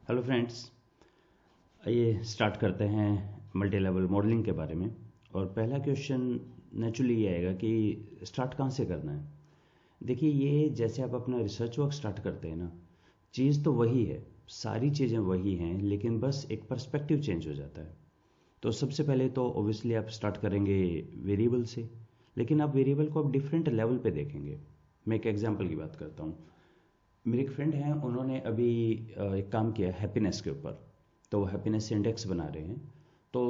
Hello friends, आइए start करते हैं मल्टी लेवल मॉडलिंग के बारे में। और पहला क्वेश्चन नेचुरली ये आएगा कि स्टार्ट कहाँ से करना है। देखिए, ये जैसे आप अपना रिसर्च वर्क स्टार्ट करते हैं ना, चीज़ तो वही है, सारी चीज़ें वही हैं, लेकिन बस एक पर्सपेक्टिव चेंज हो जाता है। तो सबसे पहले तो ऑब्वियसली आप स्टार्ट करेंगे वेरिएबल से, लेकिन आप वेरिएबल को आप डिफरेंट लेवल पे देखेंगे। मैं एक एग्जांपल की बात करता हूँ। मेरे एक फ्रेंड हैं, उन्होंने अभी एक काम किया हैप्पीनेस के ऊपर। तो वो हैप्पीनेस इंडेक्स बना रहे हैं। तो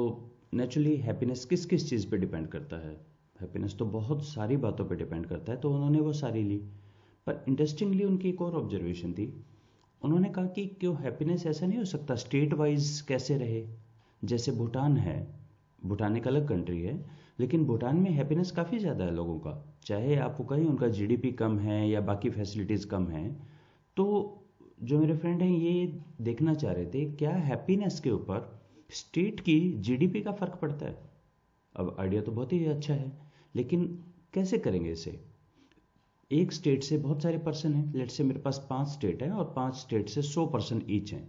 नेचुरली हैप्पीनेस किस किस चीज़ पे डिपेंड करता है। हैप्पीनेस तो बहुत सारी बातों पे डिपेंड करता है, तो उन्होंने वो सारी ली। पर इंटरेस्टिंगली उनकी एक और ऑब्जर्वेशन थी। उन्होंने कहा कि क्यों हैप्पीनेस ऐसा नहीं हो सकता स्टेट वाइज कैसे रहे। जैसे भूटान है, भूटान एक अलग कंट्री है, लेकिन भूटान में हैप्पीनेस काफ़ी ज़्यादा है लोगों का। चाहे आपको कहीं उनका जीडीपी कम है या बाकी फैसिलिटीज़ कम हैं। तो जो मेरे फ्रेंड हैं ये देखना चाह रहे थे क्या हैप्पीनेस के ऊपर स्टेट की जीडीपी का फर्क पड़ता है। अब आइडिया तो बहुत ही अच्छा है, लेकिन कैसे करेंगे इसे। एक स्टेट से बहुत सारे पर्सन हैं, लेट से मेरे पास 5 स्टेट हैं और 5 स्टेट से 100 पर्सन ईच हैं।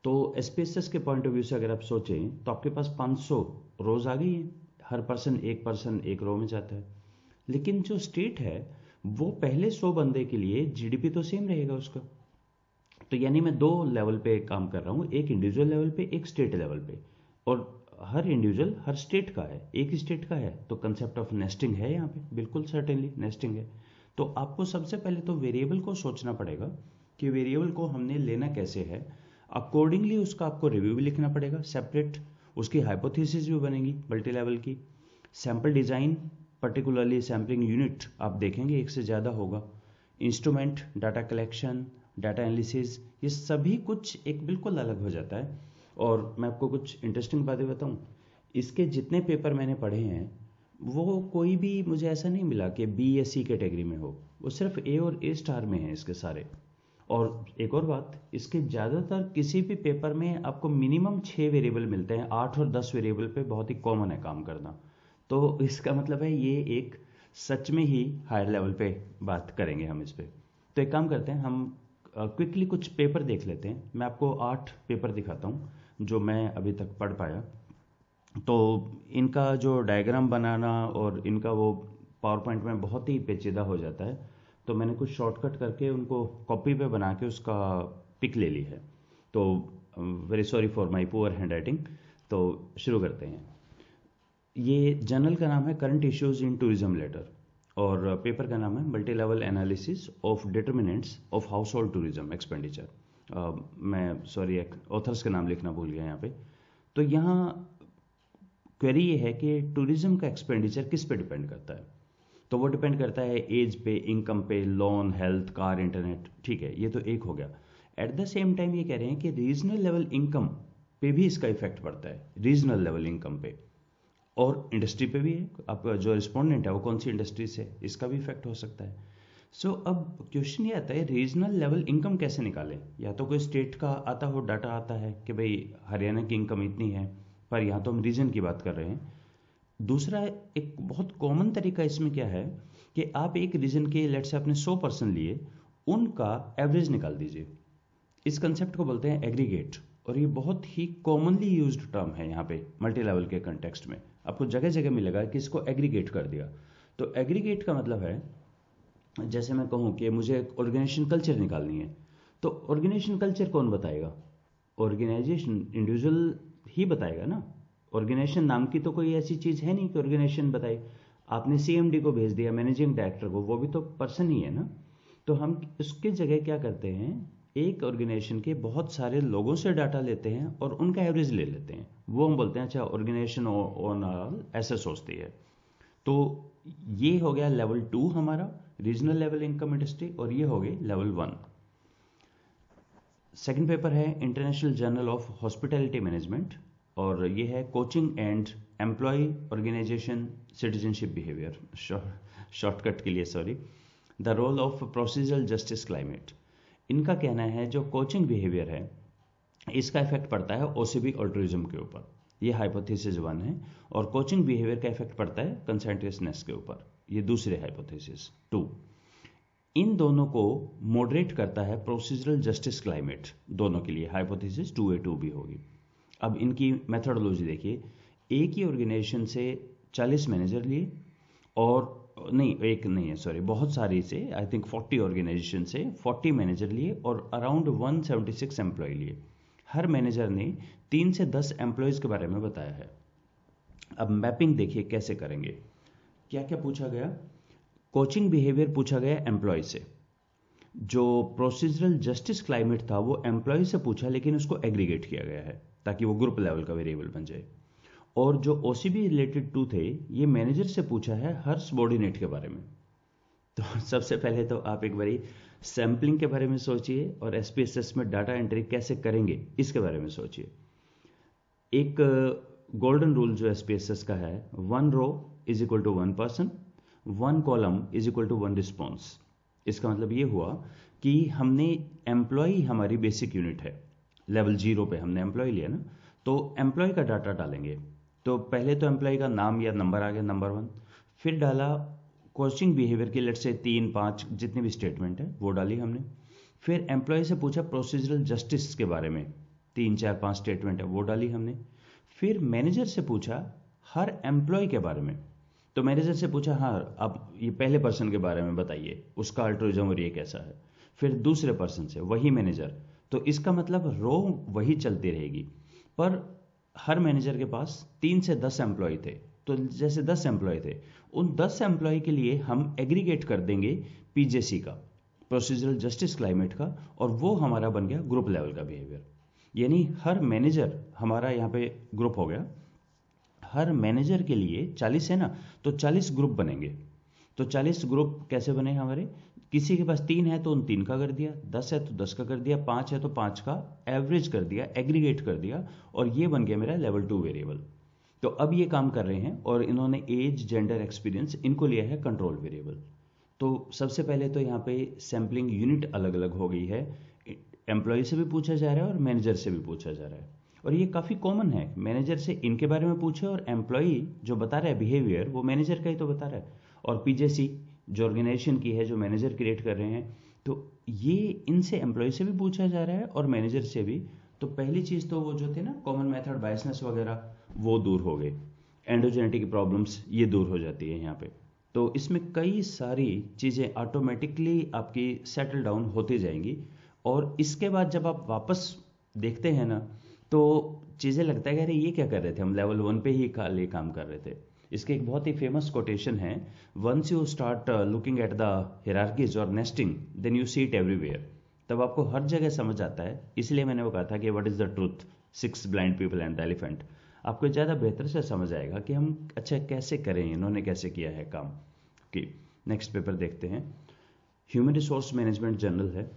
तो एसपीएसएस के पॉइंट ऑफ व्यू से अगर आप सोचें तो आपके पास 500 रोज आ गई हैं। हर पर्सन एक रो में जाता है। लेकिन जो स्टेट है वो पहले 100 बंदे के लिए जीडीपी तो सेम रहेगा उसका। तो यानी मैं दो लेवल पे काम कर रहा हूँ, एक इंडिविजुअल लेवल पे, एक स्टेट लेवल पे। और हर इंडिविजुअल हर स्टेट का है, एक ही स्टेट का है। तो कंसेप्ट ऑफ नेस्टिंग है यहाँ पे, बिल्कुल सर्टेनली नेस्टिंग है। तो आपको सबसे पहले तो वेरिएबल को सोचना पड़ेगा कि वेरिएबल को हमने लेना कैसे है। अकॉर्डिंगली उसका आपको रिव्यू भी लिखना पड़ेगा सेपरेट। उसकी हाइपोथेसिस भी बनेगी मल्टी लेवल की। Sample design, particularly sampling unit आप देखेंगे एक से ज़्यादा होगा। Instrument, data collection, data analysis, ये सभी कुछ एक बिल्कुल अलग हो जाता है। और मैं आपको कुछ इंटरेस्टिंग बातें बताऊं। इसके जितने पेपर मैंने पढ़े हैं वो कोई भी मुझे ऐसा नहीं मिला कि बी या सी कैटेगरी में हो। वो सिर्फ ए और ए स्टार में हैं इसके सारे। और एक और बात, इसके ज़्यादातर किसी भी पेपर में आपको मिनिमम 6 वेरिएबल मिलते हैं। 8 और 10 वेरिएबल पे बहुत ही कॉमन है काम करना। तो इसका मतलब है ये एक सच में ही हायर लेवल पे बात करेंगे हम इस पे। तो एक काम करते हैं, हम क्विकली कुछ पेपर देख लेते हैं। मैं आपको 8 पेपर दिखाता हूँ जो मैं अभी तक पढ़ पाया। तो इनका जो डायग्राम बनाना और इनका वो पावर पॉइंट में बहुत ही पेचीदा हो जाता है। तो मैंने कुछ शॉर्टकट करके उनको कॉपी पे बना के उसका पिक ले ली है। तो very sorry for my poor handwriting. तो शुरू करते हैं। ये जर्नल का नाम है current issues in tourism letter, और पेपर का नाम है multi level analysis of determinants of household tourism expenditure. मैं सॉरी ऑथर्स का नाम लिखना भूल गया यहाँ पे। तो यहाँ क्वेरी ये है कि टूरिज्म का एक्सपेंडिचर किस पे डिपेंड करता है। तो वो डिपेंड करता है एज पे, इनकम पे, लोन, हेल्थ, कार, इंटरनेट। ठीक है, ये तो एक हो गया। एट द सेम टाइम ये कह रहे हैं कि रीजनल लेवल इनकम पे भी इसका इफेक्ट पड़ता है, रीजनल लेवल इनकम पे। और इंडस्ट्री पे भी है, आपका जो रिस्पोंडेंट है वो कौन सी इंडस्ट्री से, इसका भी इफेक्ट हो सकता है। अब क्वेश्चन ये आता है रीजनल लेवल इनकम कैसे निकालें। या तो कोई स्टेट का आता हो, डाटा आता है कि भाई हरियाणा की इनकम इतनी है, पर यहाँ तो हम रीजन की बात कर रहे हैं। दूसरा एक बहुत कॉमन तरीका इसमें क्या है कि आप एक रीजन के, लेट से आपने 100 पर्सन लिए, उनका एवरेज निकाल दीजिए। इस कंसेप्ट को बोलते हैं एग्रीगेट। और ये बहुत ही कॉमनली यूज्ड टर्म है यहाँ पे मल्टी लेवल के कंटेक्स्ट में। आपको जगह जगह मिलेगा कि इसको एग्रीगेट कर दिया। तो एग्रीगेट का मतलब है, जैसे मैं कहूँ कि मुझे एक ऑर्गेनाइजेशन कल्चर निकालनी है। तो ऑर्गेनाइजेशन कल्चर कौन बताएगा? ऑर्गेनाइजेशन इंडिविजुअल ही बताएगा ना। ऑर्गेनाइजेशन नाम की तो कोई ऐसी चीज़ है नहीं कि ऑर्गेनाइजेशन बताए। आपने सीएमडी को भेज दिया, मैनेजिंग डायरेक्टर को, वो भी तो पर्सन ही है ना। तो हम उसके जगह क्या करते हैं, एक ऑर्गेनाइजेशन के बहुत सारे लोगों से डाटा लेते हैं और उनका एवरेज ले लेते हैं। वो हम बोलते हैं अच्छा ऑर्गेनाइजेशन ओवरऑल ऐसे सोचती है। तो ये हो गया लेवल 2 हमारा, रीजनल लेवल इनकम इंडस्ट्री, और ये हो गई लेवल 1। सेकंड पेपर है international journal of hospitality management, और ये है coaching and employ organisation citizenship behaviour, shortcut के लिए sorry, the role of procedural justice climate. इनका कहना है जो कोचिंग बिहेवियर है इसका इफेक्ट पड़ता है ओसीबी और टूरिज्म के ऊपर। ये हाइपोथेसिस 1 है। और कोचिंग बिहेवियर का इफेक्ट पड़ता है कंसेंट्रेसनेस के ऊपर, ये दूसरे हाइपोथेसिस 2। इन दोनों को मॉडरेट करता है प्रोसीजरल जस्टिस क्लाइमेट, दोनों के लिए हाइपोथेसिस 2A 2B होगी। अब इनकी मेथोडोलॉजी देखिए, एक ही ऑर्गेनाइजेशन से 40 मैनेजर लिए, और नहीं, एक नहीं है, सॉरी, बहुत सारी से, आई थिंक 40 ऑर्गेनाइजेशन से 40 मैनेजर लिए और अराउंड 176 एम्प्लॉय लिए। हर मैनेजर ने 3 से 10 एम्प्लॉयज़ के बारे में बताया है। अब मैपिंग देखिए कैसे करेंगे, क्या क्या पूछा गया। कोचिंग बिहेवियर पूछा गया एम्प्लॉय से। जो प्रोसीजरल जस्टिस क्लाइमेट था वो एम्प्लॉय से पूछा, लेकिन उसको एग्रीगेट किया गया है ताकि वो ग्रुप लेवल का वेरिएबल बन जाए। और जो OCB रिलेटेड 2 थे, ये मैनेजर से पूछा है हर सबॉर्डिनेट के बारे में। तो सबसे पहले तो आप एक बारी सैम्पलिंग के बारे में सोचिए और SPSS में डाटा एंट्री कैसे करेंगे इसके बारे में सोचिए। एक गोल्डन रूल जो SPSS का है, 1 row is equal to 1 person, 1 column is equal to 1 response. इसका मतलब ये हुआ कि हमने एम्प्लॉय हमारी बेसिक यूनिट है, लेवल 0 पे हमने एम्प्लॉय लिया ना, तो एम्प्लॉय का डाटा डालेंगे। तो पहले तो एम्प्लॉय का नाम या नंबर आ गया, नंबर 1। फिर डाला कोचिंग बिहेवियर की लेट से 3 5 जितने भी स्टेटमेंट है वो डाली हमने। फिर एम्प्लॉय से पूछा प्रोसीजरल जस्टिस के बारे में, 3 4 5 स्टेटमेंट है वो डाली हमने। फिर मैनेजर से पूछा हर एम्प्लॉय के बारे में, तो मैनेजर से पूछा हाँ अब ये पहले पर्सन के बारे में बताइए, उसका अल्ट्रुइज्म और ये कैसा है। फिर दूसरे पर्सन से वही मैनेजर, तो इसका मतलब रो वही चलती रहेगी, पर हर मैनेजर के पास 3 से 10 एम्प्लॉय थे। तो जैसे 10 एम्प्लॉय थे, उन 10 एम्प्लॉय के लिए हम एग्रीगेट कर देंगे PJC का, प्रोसीजरल जस्टिस क्लाइमेट का, और वो हमारा बन गया ग्रुप लेवल का बिहेवियर। यानी हर मैनेजर हमारा यहाँ पे ग्रुप हो गया। हर मैनेजर के लिए 40 है ना, तो 40 ग्रुप बनेंगे। तो 40 ग्रुप कैसे बने हमारे, किसी के पास 3 है तो उन 3 का कर दिया, 10 है तो 10 का कर दिया, 5 है तो 5 का एवरेज कर दिया, एग्रीगेट कर दिया, और ये बन गया मेरा लेवल 2 वेरिएबल। तो अब ये काम कर रहे हैं और इन्होंने एज, जेंडर, एक्सपीरियंस इनको लिया है कंट्रोल वेरिएबल। तो सबसे पहले तो यहाँ पे सैम्पलिंग यूनिट अलग अलग हो गई है, एम्प्लॉय से भी पूछा जा रहा है और मैनेजर से भी पूछा जा रहा है। और ये काफ़ी कॉमन है, मैनेजर से इनके बारे में पूछे और एम्प्लॉय जो बता रहा है बिहेवियर वो मैनेजर का ही तो बता रहा है, और PJC जो ऑर्गेनाइजेशन की है, जो मैनेजर क्रिएट कर रहे हैं, तो ये इनसे एम्प्लॉय से भी पूछा जा रहा है और मैनेजर से भी। तो पहली चीज़ तो वो जो थे ना कॉमन मेथड बायसनेस वगैरह, वो दूर हो गए, एंडोजेनेटिक प्रॉब्लम्स ये दूर हो जाती है यहाँ पे। तो इसमें कई सारी चीज़ें ऑटोमेटिकली आपकी सेटल डाउन होती जाएंगी, और इसके बाद जब आप वापस देखते हैं ना, तो चीज़ें लगता है कि अरे ये क्या कर रहे थे, हम लेवल 1 पे ही खाली काम कर रहे थे। इसके एक बहुत ही फेमस कोटेशन है, once you start looking at the hierarchies और nesting, then you see it everywhere. तब आपको हर जगह समझ आता है। इसलिए मैंने वो कहा था कि what is the truth, 6 blind people and the elephant. आपको ज़्यादा बेहतर से समझ आएगा कि हम अच्छा कैसे करें, इन्होंने कैसे किया है काम। कि नेक्स्ट पेपर देखते हैं, ह्यूमन रिसोर्स मैनेजमेंट जनरल है।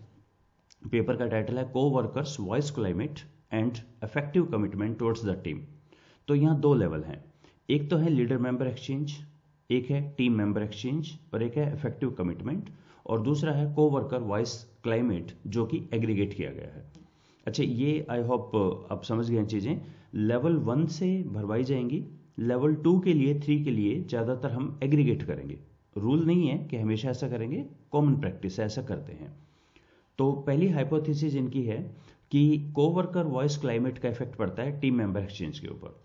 पेपर का टाइटल है को workers voice climate and effective commitment towards the team. तो यहाँ 2 लेवल हैं, एक तो है लीडर मेंबर एक्सचेंज, एक है टीम मेंबर एक्सचेंज, और एक है इफेक्टिव कमिटमेंट, और दूसरा है को वर्कर वॉइस क्लाइमेट जो कि एग्रीगेट किया गया है। अच्छा, ये आई होप आप समझ गए चीज़ें। लेवल 1 से भरवाई जाएंगी, लेवल 2 के लिए, 3 के लिए ज़्यादातर हम एग्रीगेट करेंगे। रूल नहीं है कि हमेशा ऐसा करेंगे, कॉमन प्रैक्टिस है, ऐसा करते हैं। तो पहली हाइपोथेसिस इनकी है कि कोवर्कर वॉइस क्लाइमेट का इफेक्ट पड़ता है टीम मेंबर एक्सचेंज के ऊपर,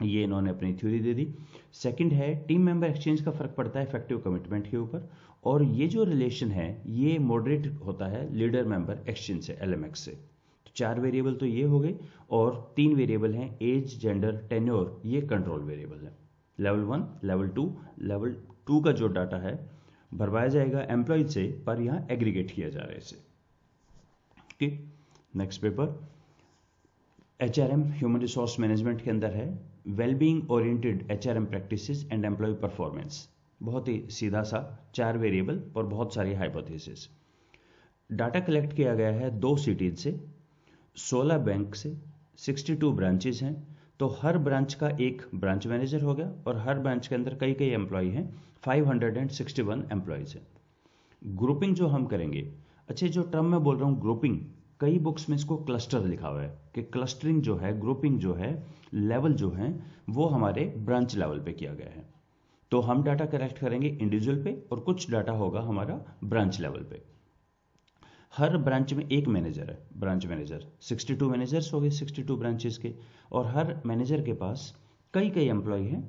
ये इन्होंने अपनी थ्योरी दे दी। सेकंड है टीम मेंबर एक्सचेंज का फर्क पड़ता है इफेक्टिव कमिटमेंट के ऊपर, और ये जो रिलेशन है ये मॉडरेट होता है लीडर मेंबर एक्सचेंज से, LMX से। तो 4 वेरिएबल तो ये हो गए, और 3 वेरिएबल हैं एज, जेंडर, टेन्योर, ये कंट्रोल वेरिएबल है। लेवल 1, लेवल 2 का जो डाटा है भरवाया जाएगा एम्प्लॉय से, पर यहाँ एग्रीगेट किया जा रहा है इसे। Okay, next paper HRM human resource management के अंदर है, wellbeing oriented HRM practices and employ performance. बहुत ही सीधा सा, 4 वेरिएबल और बहुत सारी हाइपोथेसिस। डाटा कलेक्ट किया गया है 2 सिटीज से, 16 बैंक से, 62 ब्रांचेस हैं। तो हर ब्रांच का एक ब्रांच मैनेजर हो गया, और हर ब्रांच के अंदर कई एम्प्लॉय हैं, 561 एम्प्लॉयज़ हैं। ग्रुपिंग जो हम करेंगे, अच्छे जो टर्म मैं बोल रहा हूँ ग्रुपिंग, कई बुक्स में इसको क्लस्टर लिखा हुआ है कि क्लस्टरिंग जो है, ग्रुपिंग जो है, लेवल जो है वो हमारे ब्रांच लेवल पे किया गया है। तो हम डाटा कलेक्ट करेंगे इंडिविजुअल पे और कुछ डाटा होगा हमारा ब्रांच लेवल पे। हर ब्रांच में एक मैनेजर है, ब्रांच मैनेजर। 62 मैनेजर्स हो गए 62 ब्रांचेस के, और हर मैनेजर के पास कई कई एम्प्लॉय हैं।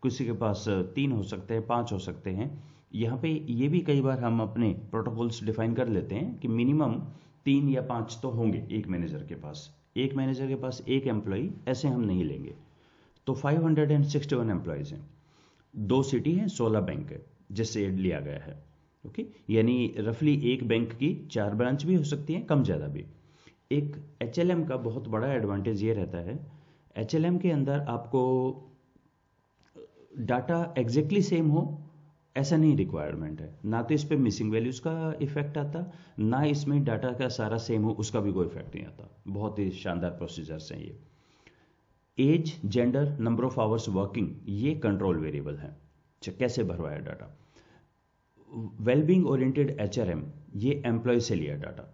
किसी के पास 3 हो सकते हैं, 5 हो सकते हैं। यहाँ पे ये भी कई बार हम अपने प्रोटोकॉल्स डिफाइन कर लेते हैं कि मिनिमम 3 या 5 तो होंगे एक मैनेजर के पास। एक मैनेजर के पास एक एम्प्लॉय ऐसे हम नहीं लेंगे। तो 561 एम्प्लॉयज़ हैं, 2 सिटी हैं, 16 बैंक है जिससे लिया गया है। ओके, यानी रफली एक बैंक की 4 ब्रांच भी हो सकती हैं, कम ज़्यादा भी। एक HLM का बहुत बड़ा एडवांटेज ये रहता है, HLM के अंदर आपको डाटा एग्जैक्टली सेम हो ऐसा नहीं रिक्वायरमेंट है। ना तो इस पे मिसिंग वैल्यूज का इफेक्ट आता, ना इसमें डाटा का सारा सेम हो उसका भी कोई इफेक्ट नहीं आता। बहुत ही शानदार प्रोसीजर्स हैं ये। Age, gender, number of hours working, ये कंट्रोल वेरिएबल है। कैसे भरवाया डाटा। वेलबींग ओरिएंटेड HRM, ये एम्प्लॉय से लिया डाटा।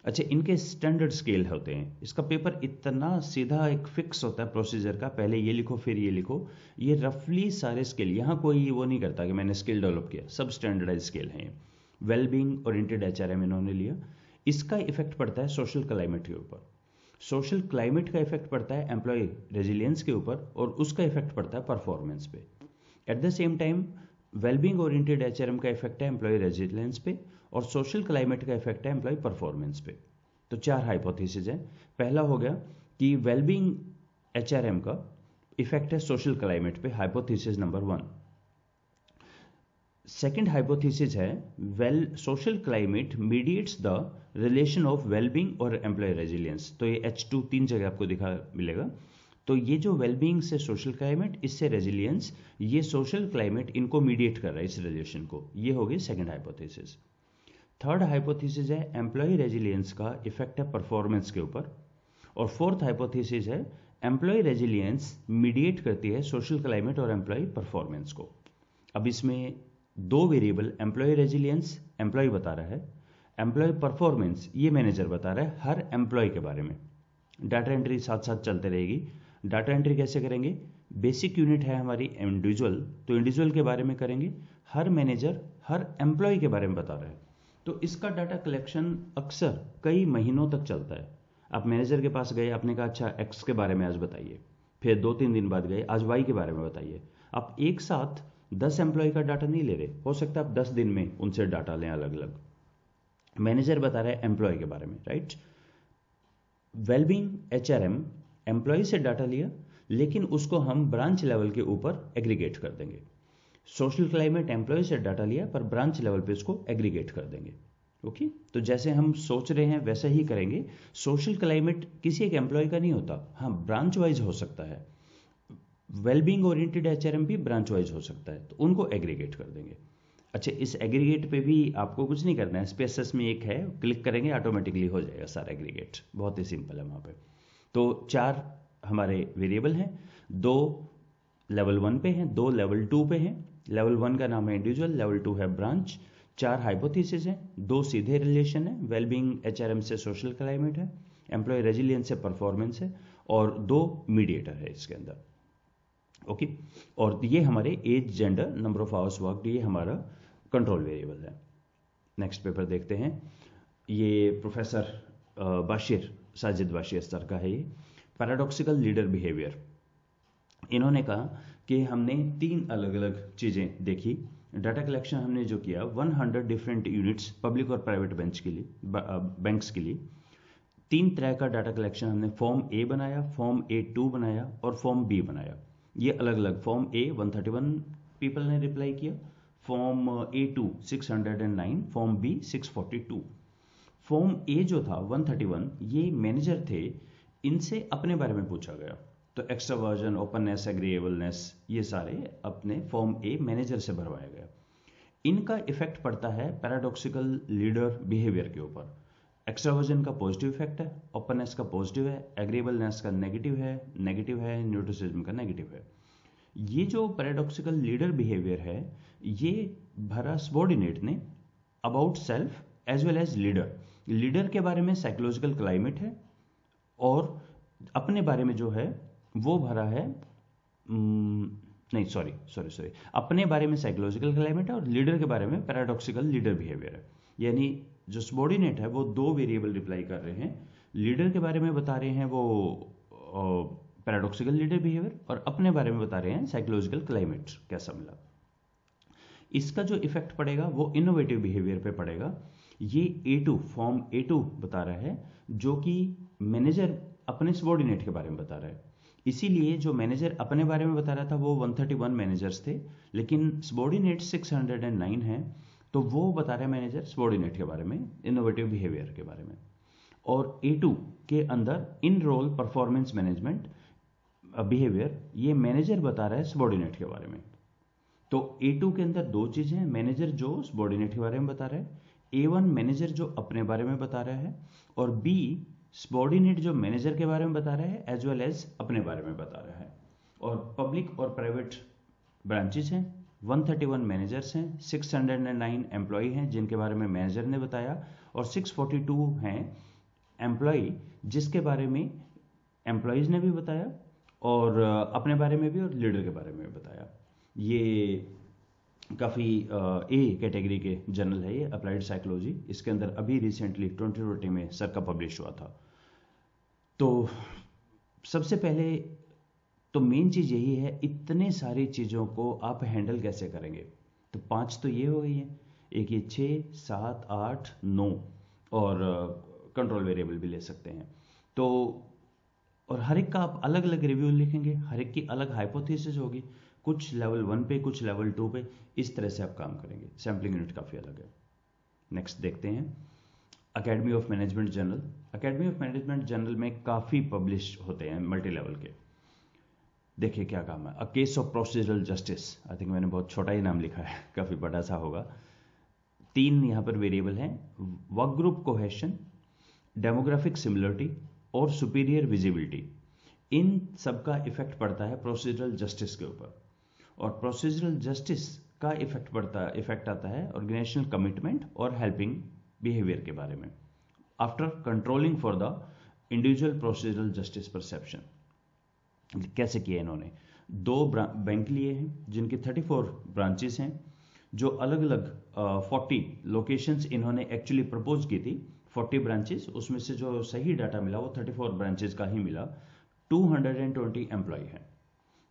अच्छा, इनके स्टैंडर्ड स्केल होते हैं। इसका पेपर इतना सीधा एक फिक्स होता है प्रोसीजर का, पहले ये लिखो फिर ये लिखो। ये रफली सारे स्केल, यहाँ कोई वो नहीं करता कि मैंने स्किल डेवलप किया, सब स्टैंडर्डाइज स्केल हैं। वेलबींग ओरिएंटेड HRM इन्होंने लिया। इसका इफेक्ट पड़ता है सोशल क्लाइमेट के ऊपर। सोशल क्लाइमेट का इफेक्ट पड़ता है एम्प्लॉय रेजिलियंस के ऊपर, और उसका इफेक्ट पड़ता है परफॉर्मेंस पे। At the same time wellbeing oriented HRM का इफेक्ट है एम्प्लॉय रेजिलियंस पे, और सोशल क्लाइमेट का इफेक्ट है एम्प्लॉय परफॉर्मेंस पे। तो 4 हाइपोथेसिस है। पहला हो गया कि वेलबींग HRM का इफेक्ट है सोशल क्लाइमेट पे, हाइपोथेसिस नंबर 1। सेकंड हाइपोथेसिस है social climate mediates the relation of wellbeing और एम्प्लॉय रेजिलियंस। तो ये H2 3 जगह आपको दिखा मिलेगा। तो ये जो वेलबींग से सोशल क्लाइमेट, इससे रेजिलियंस, ये सोशल क्लाइमेट इनको मीडिएट कर रहा है इस रिलेशन को। ये हो गई सेकंड हाइपोथेसिस। थर्ड हाइपोथेसिस है एम्प्लॉय रेजिलियंस का इफेक्ट है परफॉर्मेंस के ऊपर, और फोर्थ हाइपोथेसिस है एम्प्लॉय रेजिलियंस मीडिएट करती है सोशल क्लाइमेट और एम्प्लॉय परफॉर्मेंस को। अब इसमें 2 वेरिएबल, एम्प्लॉय रेजिलियंस एम्प्लॉय बता रहा है, एम्प्लॉय परफॉर्मेंस ये मैनेजर बता रहा है हर एम्प्लॉय के बारे में। डाटा एंट्री साथ साथ चलते रहेगी। डाटा एंट्री कैसे करेंगे, बेसिक यूनिट है हमारी इंडिविजुअल, तो इंडिविजुअल के बारे में करेंगे। हर मैनेजर हर एम्प्लॉय के बारे में बता रहा है, तो इसका डाटा कलेक्शन अक्सर कई महीनों तक चलता है। आप मैनेजर के पास गए, आपने कहा अच्छा एक्स के बारे में आज बताइए, फिर 2-3 दिन बाद गए, आज वाई के बारे में बताइए। आप एक साथ 10 एम्प्लॉय का डाटा नहीं ले रहे, हो सकता है आप 10 दिन में उनसे डाटा लें अलग अलग। मैनेजर बता रहा है एम्प्लॉय के बारे में, राइट। वेलबींग HRM एम्प्लॉय से डाटा लिया, लेकिन उसको हम ब्रांच लेवल के ऊपर एग्रीगेट कर देंगे। सोशल क्लाइमेट एम्प्लॉय से डाटा लिया, पर ब्रांच लेवल पे उसको एग्रीगेट कर देंगे। ओके, तो जैसे हम सोच रहे हैं वैसा ही करेंगे। सोशल क्लाइमेट किसी एक एम्प्लॉय का नहीं होता, हाँ ब्रांच वाइज हो सकता है। वेलबींग ओरिएंटेड HRM भी ब्रांच वाइज हो सकता है, तो उनको एग्रीगेट कर देंगे। अच्छा, इस एग्रीगेट पे भी आपको कुछ नहीं करना है, SPSS में एक है, क्लिक करेंगे ऑटोमेटिकली हो जाएगा सारा एग्रीगेट, बहुत ही सिंपल है वहाँ पे। तो 4 हमारे वेरिएबल हैं, 2 लेवल 1 पे हैं, 2 लेवल 2 पे हैं। लेवल 1 का नाम है इंडिविजुअल, लेवल 2 है ब्रांच। 4 हाइपोथेसिस हैं, 2 सीधे रिलेशन है, वेलबींग HRM से सोशल क्लाइमेट है, एम्प्लॉय रेजिलियंस से परफॉर्मेंस है, और 2 मीडिएटर है इसके अंदर। ओके, और ये हमारे age, gender, number of hours worked, ये हमारा कंट्रोल वेरिएबल है। नेक्स्ट पेपर देखते हैं। ये प्रोफेसर बाशिर, साजिद बाशिर सर का है ये, पैराडॉक्सिकल लीडर बिहेवियर। इन्होंने कहा कि हमने 3 अलग अलग चीज़ें देखी। डाटा कलेक्शन हमने जो किया 100 डिफरेंट यूनिट्स, पब्लिक और प्राइवेट बेंच के लिए, बैंक्स के लिए। 3 तरह का डाटा कलेक्शन हमने फॉर्म A बनाया, फॉर्म A2 बनाया और फॉर्म B बनाया। ये अलग अलग, फॉर्म A 131 पीपल ने रिप्लाई किया, form A2 609, form B 642। Form A जो था 131, ये मैनेजर थे, इनसे अपने बारे में पूछा गया। तो एक्स्ट्रावर्जन, ओपननेस, एग्रीएबलनेस, ये सारे अपने फॉर्म A मैनेजर से भरवाया गया। इनका इफेक्ट पड़ता है पैराडॉक्सिकल लीडर बिहेवियर के ऊपर। एक्स्ट्रावर्जन का पॉजिटिव इफेक्ट है, ओपननेस का पॉजिटिव है, एग्रीएबलनेस का नेगेटिव है, न्यूट्रिसिज्म का नेगेटिव है। ये जो पैराडॉक्सिकल लीडर बिहेवियर है, ये भरा सबॉर्डिनेट ने about self as well as leader. Leader के बारे में साइकोलॉजिकल क्लाइमेट है, और अपने बारे में जो है वो भरा है नहीं, सॉरी, अपने बारे में साइकोलॉजिकल क्लाइमेट है और लीडर के बारे में पैराडॉक्सिकल लीडर बिहेवियर है। यानी जो सबॉर्डिनेट है वो दो वेरिएबल रिप्लाई कर रहे हैं, लीडर के बारे में बता रहे हैं वो पैराडॉक्सिकल लीडर बिहेवियर, और अपने बारे में बता रहे हैं साइकोलॉजिकल क्लाइमेट कैसा मिला। इसका जो इफेक्ट पड़ेगा वो इनोवेटिव बिहेवियर पे पड़ेगा। ये A2 फॉर्म A2 बता रहा है, जो कि मैनेजर अपने सबॉर्डिनेट के बारे में बता रहा है। इसीलिए जो मैनेजर अपने बारे में बता रहा था वो 131 मैनेजर्स थे, लेकिन सबॉर्डिनेट 609 हैं, तो वो बता रहे हैं मैनेजर सबॉर्डिनेट के बारे में, इनोवेटिव बिहेवियर के बारे में। और A2 के अंदर इन रोल परफॉर्मेंस मैनेजमेंट बिहेवियर, ये मैनेजर बता रहा है सबॉर्डिनेट के बारे में। तो A2 के अंदर दो चीजें हैं, मैनेजर जो सबॉर्डिनेट के बारे में बता रहा है, A1 मैनेजर जो अपने बारे में बता रहा है, और B सबॉर्डिनेट जो मैनेजर के बारे में बता रहा है एज वेल एज अपने बारे में बता रहा है। और पब्लिक और प्राइवेट ब्रांचेस हैं, 131 मैनेजर्स हैं, 609 एम्प्लॉय हैं जिनके बारे में मैनेजर ने बताया, और 642 हैं एम्प्लॉय जिसके बारे में एम्प्लॉयज ने भी बताया, और अपने बारे में भी, और लीडर के बारे में भी बताया। ये काफ़ी ए कैटेगरी के जर्नल है, ये अप्लाइड साइकोलॉजी। इसके अंदर अभी रिसेंटली 2020 में सर का पब्लिश हुआ था। तो सबसे पहले तो मेन चीज़ यही है, इतने सारी चीज़ों को आप हैंडल कैसे करेंगे। तो 5 तो ये हो गई है, एक ये 6, 7, 8, 9, और कंट्रोल वेरिएबल भी ले सकते हैं। तो और हर एक का आप अलग अलग रिव्यू लिखेंगे, हर एक की अलग हाइपोथेसिस होगी, कुछ लेवल 1 पे, कुछ लेवल 2 पे, इस तरह से आप काम करेंगे। सैम्पलिंग यूनिट काफ़ी अलग है। नेक्स्ट देखते हैं academy of management journal. Academy of management journal में काफ़ी पब्लिश होते हैं मल्टी लेवल के। देखिए क्या काम है, a case of procedural justice. I think मैंने बहुत छोटा ही नाम लिखा है, काफ़ी बड़ा सा होगा। 3 यहाँ पर वेरिएबल हैं, work group cohesion, demographic similarity और सुपीरियर विजिबिलिटी। इन सबका इफेक्ट पड़ता है प्रोसीजरल जस्टिस के ऊपर, और प्रोसीजरल जस्टिस का इफेक्ट आता है ऑर्गेनाइजेशनल कमिटमेंट और हेल्पिंग बिहेवियर के बारे में, after controlling for the individual procedural justice perception. कैसे किया इन्होंने, 2 बैंक लिए हैं जिनकी 34 ब्रांचेस हैं, जो अलग अलग 40 लोकेशंस इन्होंने एक्चुअली प्रपोज की थी। 40 ब्रांचेस, उसमें से जो सही डाटा मिला वो 34 ब्रांचेस का ही मिला। 220 एम्प्लॉय हैं,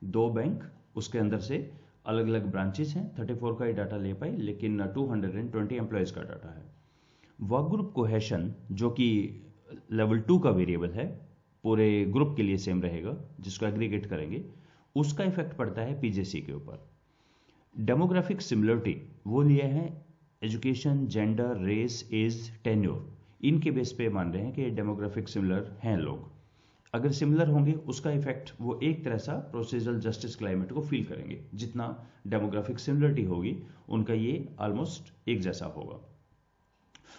2 बैंक, उसके अंदर से अलग अलग ब्रांचेस हैं, 34 का ही डाटा ले पाए, लेकिन 220 एम्प्लॉयज का डाटा है। वर्क ग्रुप कोहेशन जो कि लेवल 2 का वेरिएबल है, पूरे ग्रुप के लिए सेम रहेगा, जिसको एग्रीगेट करेंगे, उसका इफेक्ट पड़ता है पीजेसी के ऊपर। डेमोग्राफिक सिमिलरिटी वो लिया है education, gender, race, age, tenure, इनके बेस पे मान रहे हैं कि डेमोग्राफिक सिमिलर हैं लोग। अगर सिमिलर होंगे उसका इफेक्ट वो एक तरह सा प्रोसीजरल जस्टिस क्लाइमेट को फील करेंगे, जितना डेमोग्राफिक सिमिलरिटी होगी उनका ये ऑलमोस्ट एक जैसा होगा।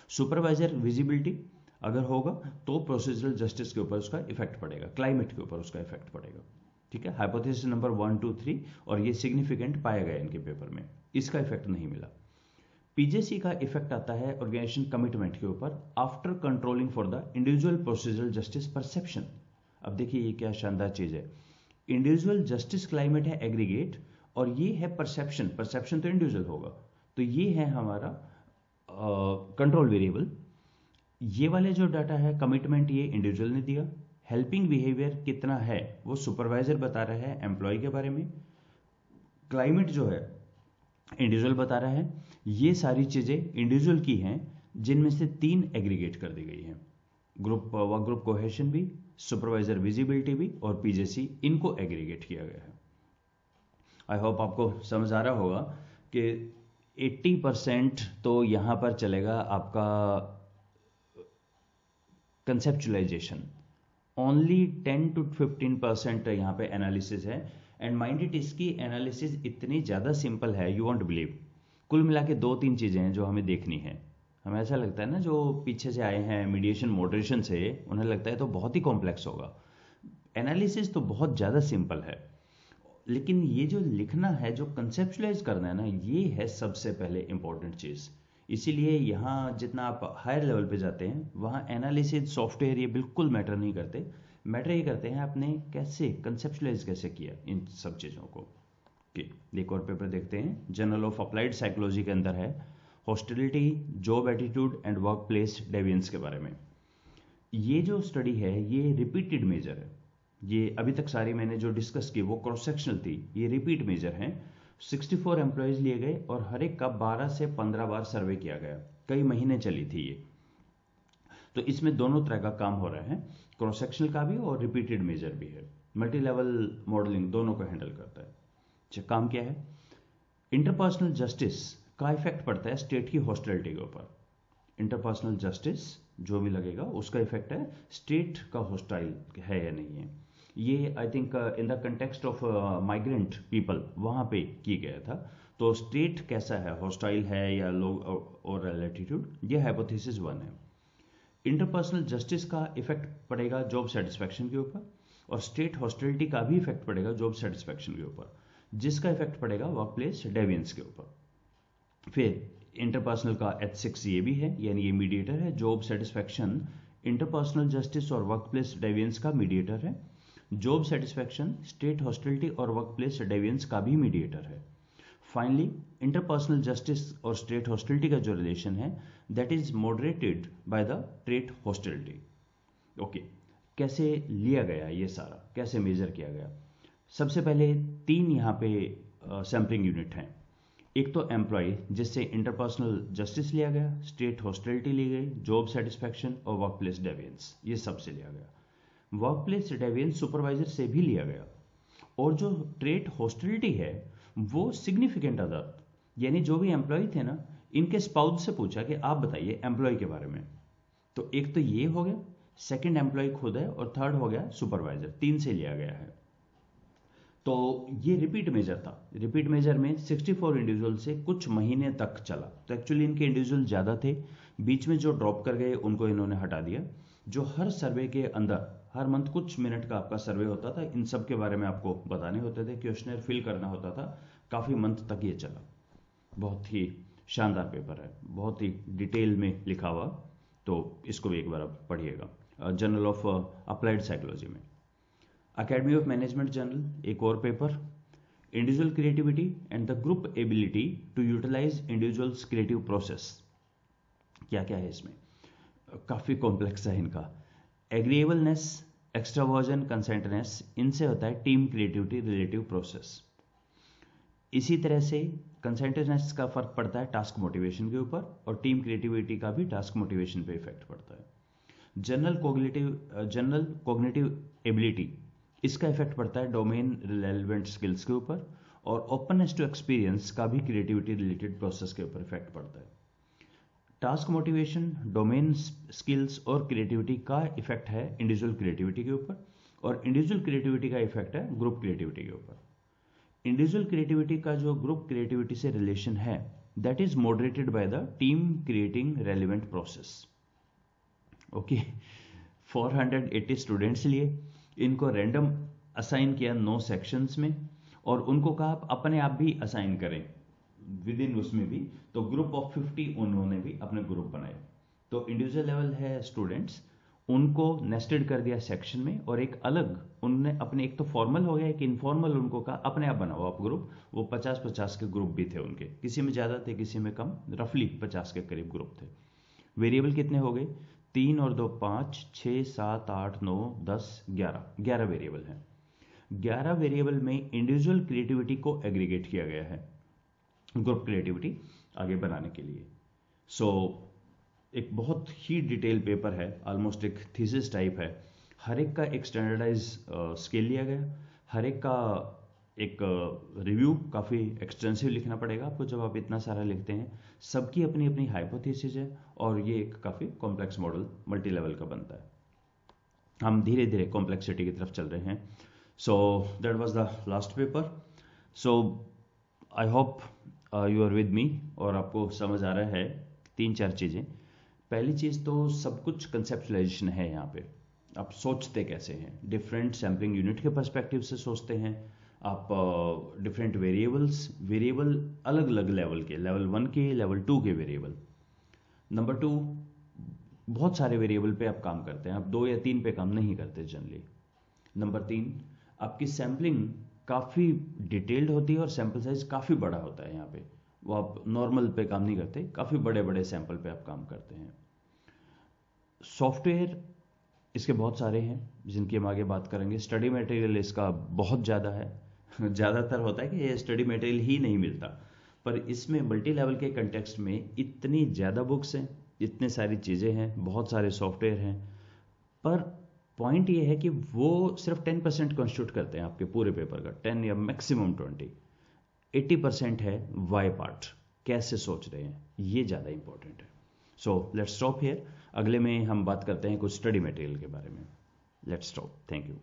सुपरवाइजर विजिबिलिटी अगर होगा तो प्रोसीजरल जस्टिस के ऊपर उसका इफेक्ट पड़ेगा, क्लाइमेट के ऊपर उसका इफेक्ट पड़ेगा। ठीक है, हाइपोथेसिस नंबर 1, 2, 3, और ये सिग्निफिकेंट पाया गया इनके पेपर में, इसका इफेक्ट नहीं मिला। पीजेसी का इफेक्ट आता है ऑर्गेनाइजेशन कमिटमेंट के ऊपर, after controlling for the individual procedural justice perception. अब देखिए ये क्या शानदार चीज है, इंडिविजुअल जस्टिस क्लाइमेट है एग्रीगेट, और ये है परसेप्शन, परसेप्शन तो इंडिविजुअल होगा, तो ये है हमारा कंट्रोल वेरिएबल। ये वाले जो डाटा है कमिटमेंट ये इंडिविजुअल ने दिया, हेल्पिंग बिहेवियर कितना है वो सुपरवाइजर बता रहा है एम्प्लॉय के बारे में, क्लाइमेट जो है इंडिविजुअल बता रहा है। ये सारी चीजें इंडिविजुअल की हैं, जिनमें से 3 एग्रीगेट कर दी गई हैं, वर्क ग्रुप कोहेशन भी, सुपरवाइजर विजिबिलिटी भी, और पीजेसी, इनको एग्रीगेट किया गया है। आई होप आपको समझ आ रहा होगा कि 80% तो यहां पर चलेगा आपका कंसेप्चुलाइजेशन, ओनली 10 to 15% यहाँ पे एनालिसिस है। एंड माइंड इट, इसकी एनालिसिस इतनी ज़्यादा सिंपल है, यू वॉन्ट बिलीव। कुल मिला के 2-3 चीज़ें हैं जो हमें देखनी है। हमें ऐसा लगता है ना, जो पीछे से आए हैं मीडिएशन मॉडरेशन से, उन्हें लगता है तो बहुत ही कॉम्प्लेक्स होगा। एनालिसिस तो बहुत ज़्यादा सिंपल है, लेकिन ये जो लिखना है, जो कंसेप्चुलाइज करना है ना, ये है सबसे पहले इंपॉर्टेंट चीज़। इसीलिए यहाँ जितना आप हायर लेवल पे जाते हैं, वहाँ एनालिसिस, सॉफ्टवेयर, ये बिल्कुल मैटर नहीं करते। मैटर ये करते हैं आपने कैसे कंसेप्चुलाइज कैसे किया इन सब चीज़ों को। ओके, एक और पेपर देखते हैं, जर्नल ऑफ अप्लाइड साइकोलॉजी के अंदर है hostility, job attitude and work place deviance के बारे में। ये जो स्टडी है ये रिपीटेड मेजर है, ये अभी तक सारी मैंने जो डिस्कस की वो क्रॉस सेक्शनल थी, ये रिपीट मेजर हैं। 64 एम्प्लॉयज लिए गए और हर एक का 12 से 15 बार सर्वे किया गया, कई महीने चली थी ये। तो इसमें दोनों तरह का काम हो रहा है, क्रॉस सेक्शनल का भी और रिपीटेड मेजर भी है। मल्टी लेवल मॉडलिंग दोनों को हैंडल करता है। अच्छा, काम क्या है? इंटरपर्सनल जस्टिस का इफेक्ट पड़ता है स्टेट की हॉस्टिलिटी के ऊपर। इंटरपर्सनल जस्टिस जो भी लगेगा उसका इफेक्ट है स्टेट का हॉस्टाइल है या नहीं है। ये I think in the context of migrant people वहां पे की गया था। तो स्टेट कैसा है, हॉस्टाइल है या लो और एटीट्यूड, ये हाइपोथेसिस 1 है। इंटरपर्सनल जस्टिस का इफेक्ट पड़ेगा जॉब सेटिस्फैक्शन के ऊपर, और स्टेट हॉस्टिलिटी का भी इफेक्ट पड़ेगा जॉब सेटिस्फैक्शन के ऊपर, जिसका इफेक्ट पड़ेगा वर्क प्लेस डेविएंस के ऊपर। फिर इंटरपर्सनल का H6 ये भी है, यानी ये मीडिएटर है। जॉब सेटिस्फैक्शन इंटरपर्सनल जस्टिस और वर्क प्लेस डेविएंस का मीडिएटर है। जॉब सेटिस्फैक्शन स्टेट हॉस्टिलिटी और वर्क प्लेस डेविएंस का भी मीडिएटर है। फाइनली इंटरपर्सनल जस्टिस और स्टेट हॉस्टिलिटी का जो रिलेशन है that is moderated by the trait hostility. Okay, कैसे लिया गया ये सारा, कैसे मेजर किया गया? सबसे पहले 3 यहाँ पे सैम्पलिंग यूनिट हैं। एक तो एम्प्लॉय जिससे इंटरपर्सनल जस्टिस लिया गया, स्टेट हॉस्टिलिटी ली गई, जॉब सेटिस्फैक्शन और वर्क प्लेस डेविएंस, ये सबसे लिया गया। वर्क प्लेस डेविएंस सुपरवाइजर से भी लिया गया, और जो ट्रेट हॉस्टिलिटी है वो सिग्निफिकेंट अदर, यानी जो भी एम्प्लॉय थे ना, इनके स्पाउस से पूछा कि आप बताइए एम्प्लॉय के बारे में। तो एक तो ये हो गया, सेकंड एम्प्लॉय खुद है, और थर्ड हो गया सुपरवाइजर। 3 से लिया गया है। तो ये रिपीट मेजर था। रिपीट मेजर में 64 इंडिविजुअल से कुछ महीने तक चला। तो एक्चुअली इनके इंडिविजुअल ज़्यादा थे, बीच में जो ड्रॉप कर गए उनको इन्होंने हटा दिया। जो हर सर्वे के अंदर हर मंथ कुछ मिनट का आपका सर्वे होता था, इन सब के बारे में आपको बताने होते थे, क्वेश्चनर फिल करना होता था। काफ़ी मंथ तक ये चला। बहुत ही शानदार पेपर है, बहुत ही डिटेल में लिखा हुआ, तो इसको भी एक बार आप पढ़िएगा। जर्नल ऑफ अप्लाइड साइकोलॉजी में। अकेडमी ऑफ मैनेजमेंट जर्नल एक और paper, individual creativity and the group ability to utilise individuals creative process. क्या क्या है इसमें? काफ़ी कॉम्प्लेक्स है इनका। एग्रीएबलनेस, एक्स्ट्रावर्जन, कंसेंटनेस, इनसे होता है टीम क्रिएटिविटी रिलेटिव प्रोसेस। इसी तरह से कंसेंटनेस का फर्क पड़ता है टास्क मोटिवेशन के ऊपर, और टीम क्रिएटिविटी का भी टास्क मोटिवेशन पे इफेक्ट पड़ता है। जनरल कॉग्निटिव एबिलिटी, इसका इफेक्ट पड़ता है डोमेन रिलेवेंट स्किल्स के ऊपर, और ओपननेस टू एक्सपीरियंस का भी क्रिएटिविटी रिलेटेड प्रोसेस के ऊपर इफेक्ट पड़ता है। टास्क मोटिवेशन, डोमेन स्किल्स और क्रिएटिविटी का इफेक्ट है इंडिविजुअल क्रिएटिविटी के ऊपर, और इंडिविजुअल क्रिएटिविटी का इफेक्ट है ग्रुप क्रिएटिविटी के ऊपर। इंडिविजुअल क्रिएटिविटी का जो ग्रुप क्रिएटिविटी से रिलेशन है that is moderated by the team creating relevant process. Okay, 480 students लिए, इनको रैंडम असाइन किया 9 सेक्शंस में, और उनको कहा आप अपने आप भी असाइन करें विद इन उसमें भी। तो ग्रुप ऑफ 50 उन्होंने भी अपने ग्रुप बनाए। तो इंडिविजुअल लेवल है स्टूडेंट्स, उनको नेस्टेड कर दिया सेक्शन में, और एक अलग उनने अपने, एक तो फॉर्मल हो गया, एक इनफॉर्मल, उनको कहा अपने आप बनाओ आप ग्रुप। वो 50-50 के ग्रुप भी थे उनके, किसी में ज़्यादा थे किसी में कम, रफली 50 के करीब ग्रुप थे। वेरिएबल कितने हो गए? 3 और 2 5, 6 7 8 9 10 11 वेरिएबल हैं। 11 वेरिएबल में इंडिविजुअल क्रिएटिविटी को एग्रीगेट किया गया है ग्रुप क्रिएटिविटी आगे बनाने के लिए। सो एक बहुत ही डिटेल पेपर है, ऑलमोस्ट एक थीसिस टाइप है। हर एक का एक स्टैंडर्डाइज स्केल लिया गया, हर एक का एक रिव्यू काफ़ी एक्सटेंसिव लिखना पड़ेगा आपको जब आप इतना सारा लिखते हैं। सबकी अपनी अपनी हाइपोथेसिस है, और ये एक काफ़ी कॉम्प्लेक्स मॉडल मल्टी लेवल का बनता है। हम धीरे धीरे कॉम्प्लेक्सिटी की तरफ चल रहे हैं। So that was the last paper. So I hope you are with me, और आपको समझ आ रहा है 3-4 चीज़ें। पहली चीज़ तो सब कुछ कंसेप्चुलाइजेशन है यहाँ पे। आप सोचते कैसे हैं, डिफरेंट सैम्पलिंग यूनिट के पर्सपेक्टिव से सोचते हैं आप। डिफरेंट वेरिएबल अलग अलग लेवल के, लेवल 1 के, लेवल 2 के वेरिएबल। नंबर 2, बहुत सारे वेरिएबल पे आप काम करते हैं, आप 2 या 3 पे काम नहीं करते जनरली। नंबर 3, आपकी सैम्पलिंग काफ़ी डिटेल्ड होती है और सैम्पल साइज काफ़ी बड़ा होता है। यहाँ पे वो आप नॉर्मल पे काम नहीं करते, काफ़ी बड़े बड़े सैंपल पे आप काम करते हैं। सॉफ्टवेयर इसके बहुत सारे हैं जिनकी हम आगे बात करेंगे। स्टडी मटेरियल इसका बहुत ज़्यादा है। ज़्यादातर होता है कि ये स्टडी मटेरियल ही नहीं मिलता, पर इसमें मल्टी लेवल के कंटेक्स्ट में इतनी ज़्यादा बुक्स हैं, इतने सारी चीज़ें हैं, बहुत सारे सॉफ्टवेयर हैं, पर पॉइंट ये है कि वो सिर्फ 10% कॉन्स्टिट्यूट करते हैं आपके पूरे पेपर का, 10 या मैक्सिमम 20। 80% है वाई पार्ट, कैसे सोच रहे हैं, ये ज़्यादा इंपॉर्टेंट है। So let's stop here. अगले में हम बात करते हैं कुछ स्टडी मटेरियल के बारे में। Let's stop. Thank you.